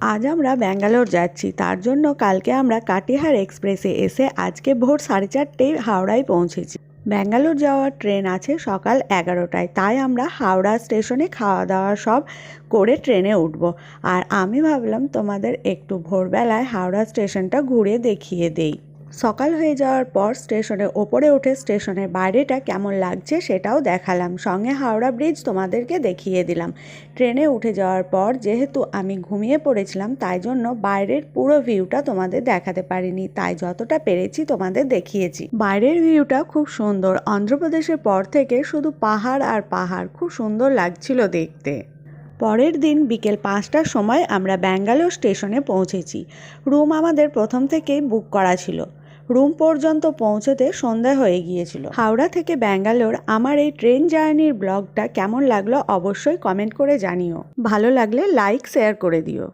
আজ আমরা ব্যাঙ্গালোর যাচ্ছি, তার জন্য কালকে আমরা কাটিহার এক্সপ্রেসে এসে আজকে ভোর 4:30টায় হাওড়ায় পৌঁছেছি। ব্যাঙ্গালোর যাওয়ার ট্রেন আছে সকাল 11টায়, তাই আমরা হাওড়া স্টেশনে খাওয়া দাওয়া সব করে ট্রেনে উঠব। আর আমি ভাবলাম তোমাদের একটু ভোরবেলায় হাওড়া স্টেশনটা ঘুরে দেখিয়ে দেই। সকাল হয়ে যাওয়ার পর স্টেশনের ওপরে উঠে স্টেশনের বাইরেটা কেমন লাগছে সেটাও দেখালাম, সঙ্গে হাওড়া ব্রিজ তোমাদেরকে দেখিয়ে দিলাম। ট্রেনে উঠে যাওয়ার পর যেহেতু আমি ঘুমিয়ে পড়েছিলাম, তাই জন্য বাইরের পুরো ভিউটা তোমাদের দেখাতে পারিনি, তাই যতটা পেরেছি তোমাদের দেখিয়েছি। বাইরের ভিউটা খুব সুন্দর, অন্ধ্রপ্রদেশের পর থেকে শুধু পাহাড় আর পাহাড়, খুব সুন্দর লাগছিল দেখতে। পরের দিন বিকেল 5টার সময় আমরা ব্যাঙ্গালোর স্টেশনে পৌঁছেছি। রুম আমাদের প্রথম থেকেই বুক করা ছিল। রুম পর্যন্ত পৌঁছতে সন্ধ্যা হয়ে গিয়েছিল। হাওড়া থেকে ব্যাঙ্গালোর আমার এই ট্রেন জার্নির ব্লগটা কেমন লাগলো অবশ্যই কমেন্ট করে জানিও। ভালো লাগলে লাইক শেয়ার করে দিও।